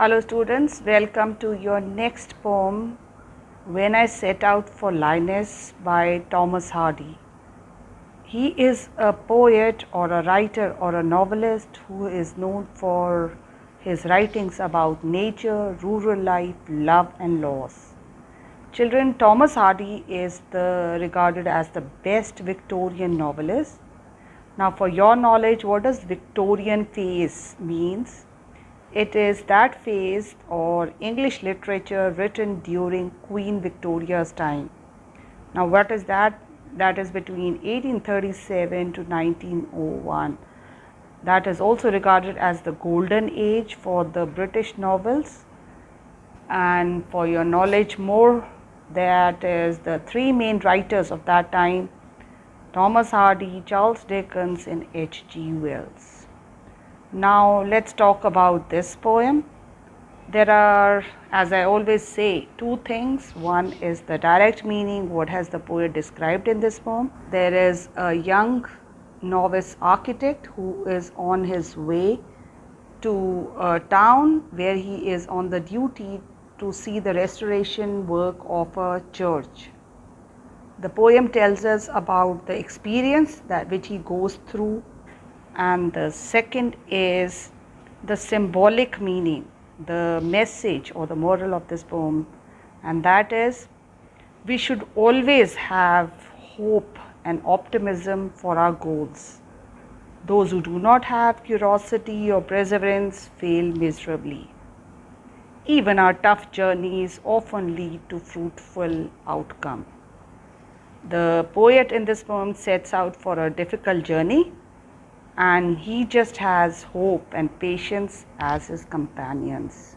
Hello students, welcome to your next poem, When I Set Out for Lyonnesse by Thomas Hardy. He is a poet or a writer or a novelist who is known for his writings about nature, rural life, love and loss. Children, Thomas Hardy is regarded as the best Victorian novelist. Now for your knowledge, what does Victorian phase means? It is that phase or English literature written during Queen Victoria's time. Now what is that? That is between 1837 to 1901. That is also regarded as the golden age for the British novels. And for your knowledge more, that is the three main writers of that time: Thomas Hardy, Charles Dickens and H.G. Wells. Now let's talk about this poem. There are, as I always say, two things. One is the direct meaning, what has the poet described in this poem. There is a young novice architect who is on his way to a town where he is on the duty to see the restoration work of a church. The poem tells us about the experience that which he goes through. And the second is the symbolic meaning, the message or the moral of this poem, and that is we should always have hope and optimism for our goals. Those who do not have curiosity or perseverance fail miserably. Even our tough journeys often lead to fruitful outcome. The poet in this poem sets out for a difficult journey, and he just has hope and patience as his companions.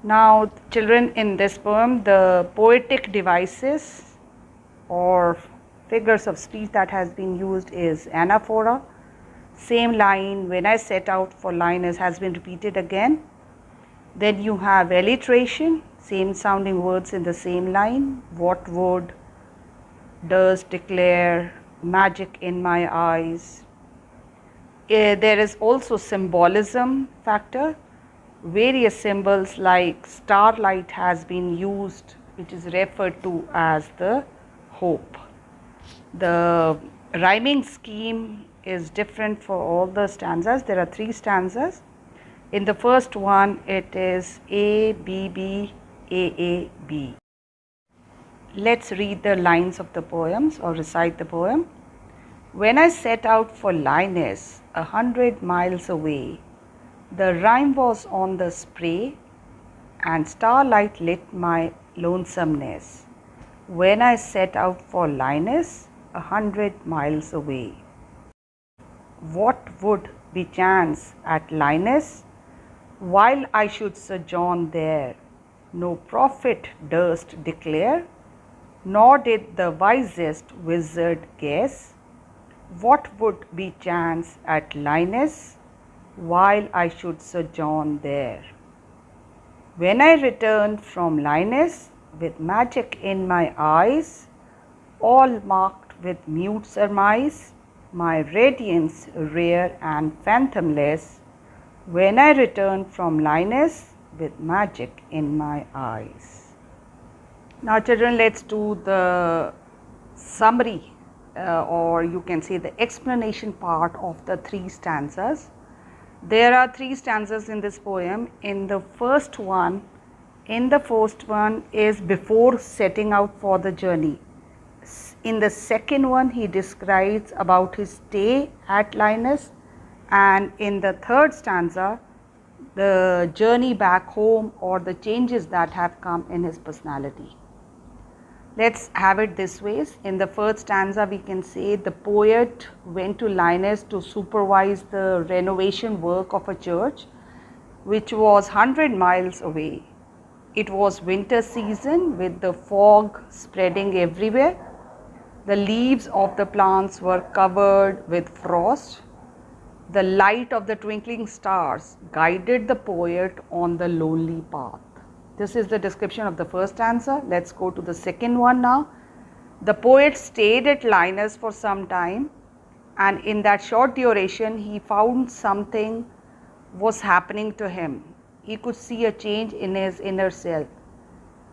Now children, in this poem the poetic devices or figures of speech that has been used is anaphora. Same line, when I set out for Lyonnesse, has been repeated again. Then you have alliteration, same sounding words in the same line. What would, does, declare, magic in my eyes. There is also symbolism factor. Various symbols like starlight has been used, which is referred to as the hope. The rhyming scheme is different for all the stanzas. There are three stanzas. In the first one it is A, B, B, A, A, B. Let's read the lines of the poems or recite the poem. When I set out for Lyonnesse, 100 miles away, the rime was on the spray, and starlight lit my lonesomeness. When I set out for Lyonnesse, 100 miles away. What would be chance at Lyonnesse, while I should sojourn there? No prophet durst declare, nor did the wisest wizard guess. What would be chance at Lyonnesse, while I should sojourn there? When I returned from Lyonnesse, with magic in my eyes, all marked with mute surmise, my radiance rare and phantomless. When I returned from Lyonnesse, with magic in my eyes. Now children, let's do the summary or you can say the explanation part of the three stanzas. There are three stanzas in this poem. In the first one is before setting out for the journey. In the second one he describes about his stay at Lyonnesse, and in the third stanza the journey back home or the changes that have come in his personality. Let's have it this way. In the first stanza we can say the poet went to Lyonnesse to supervise the renovation work of a church which was 100 miles away. It was winter season with the fog spreading everywhere. The leaves of the plants were covered with frost. The light of the twinkling stars guided the poet on the lonely path. This is the description of the first stanza. Let's go to the second one now. The poet stayed at Lyonnesse for some time, and in that short duration he found something was happening to him. he could see a change in his inner self.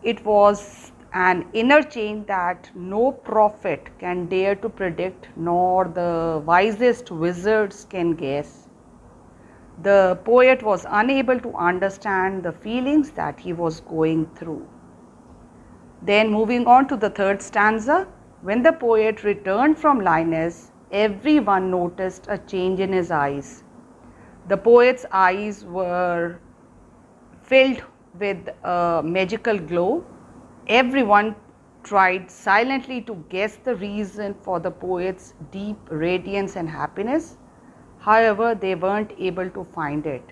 It was an inner change that no prophet can dare to predict, nor the wisest wizards can guess. The poet was unable to understand the feelings that he was going through. Then moving on to the third stanza, when the poet returned from Lyonnesse, everyone noticed a change in his eyes. The poet's eyes were filled with a magical glow. Everyone tried silently to guess the reason for the poet's deep radiance and happiness. However, they weren't able to find it.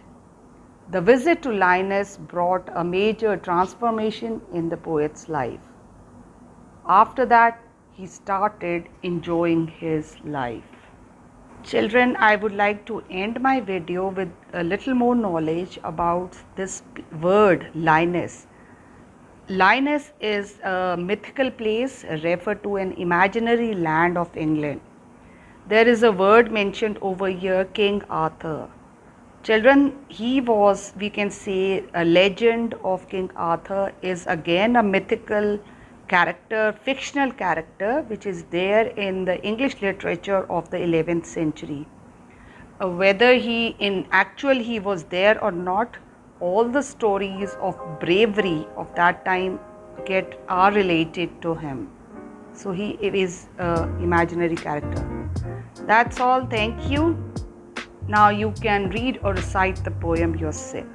The visit to Lyonnesse brought a major transformation in the poet's life. After that, he started enjoying his life. Children, I would like to end my video with a little more knowledge about this word Lyonnesse. Lyonnesse is a mythical place referred to an imaginary land of England. There is a word mentioned over here, King Arthur. Children, he was, we can say, a legend of King Arthur is again a mythical character, fictional character, which is there in the English literature of the 11th century. Whether he was there or not, all the stories of bravery of that time are related to him. So he is an imaginary character. That's all. Thank you. Now you can read or recite the poem yourself.